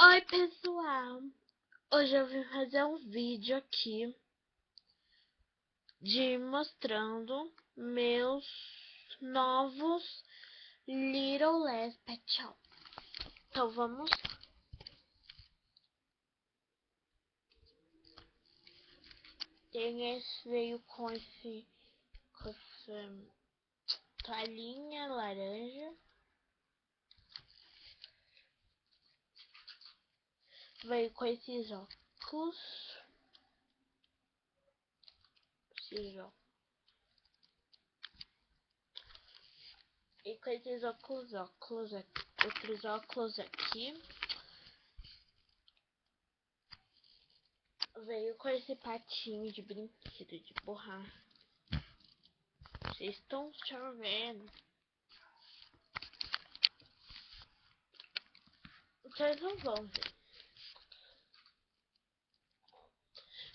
Oi, pessoal! Hoje eu vim fazer um vídeo aqui de mostrando meus novos Little Less Pet Shop. Então vamos lá. Tem esse, veio com essa toalhinha laranja. Veio com esses óculos. E com esses outros óculos aqui. Veio com esse patinho de brinquedo de borracha. Vocês estão vendo? Vocês não vão ver.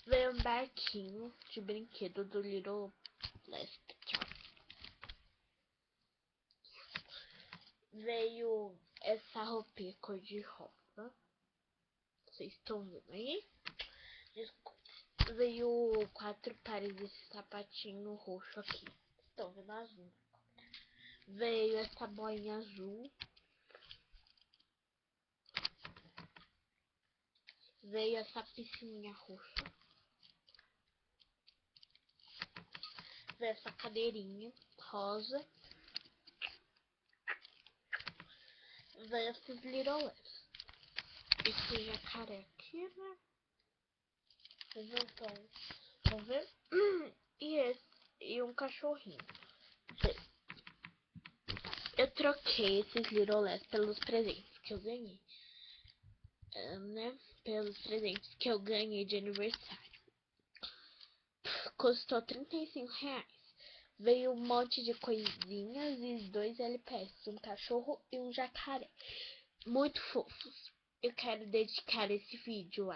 Veio um barquinho de brinquedo do Little Less Pet Shop. Veio essa roupinha cor de rosa. Vocês estão vendo aí? Veio 4 pares desse sapatinho roxo aqui. Estão vendo azul? Veio essa boinha azul. Veio essa piscininha roxa. Veio essa cadeirinha rosa. Veio esses Little Less. Esse jacaré aqui, né? Vamos ver? E um cachorrinho. Eu troquei esses Little Less pelos presentes que eu ganhei. Né? Pelos presentes que eu ganhei de aniversário. Custou R$ 35. Veio um monte de coisinhas e 2 LPS, um cachorro e um jacaré. Muito fofos. Eu quero dedicar esse vídeo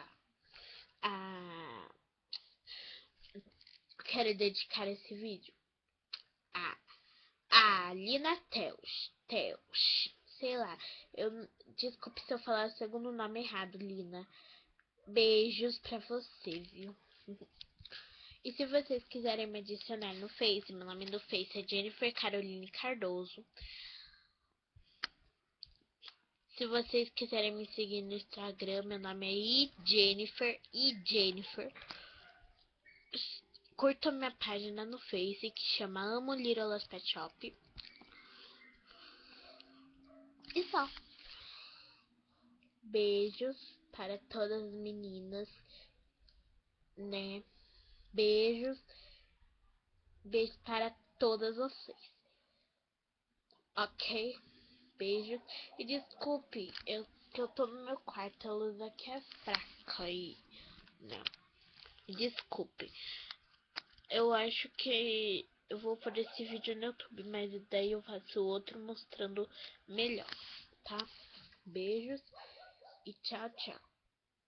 a Lina Teus. Sei lá. Desculpe se eu falar o segundo nome errado, Lina. Beijos pra você, viu? E se vocês quiserem me adicionar no Face, meu nome no Face é Jennifer Caroline Cardoso. Se vocês quiserem me seguir no Instagram, meu nome é iJennifer. Curtam minha página no Face que chama Amo Little Less Pet Shop. E só. Beijos para todas as meninas, né? Beijos para todas vocês. Ok? Beijo. E desculpe, que eu tô no meu quarto, a luz aqui é fraca e não. Desculpe. Eu acho que eu vou pôr esse vídeo no YouTube, mas daí eu faço outro mostrando melhor, tá? Beijos e tchau, tchau.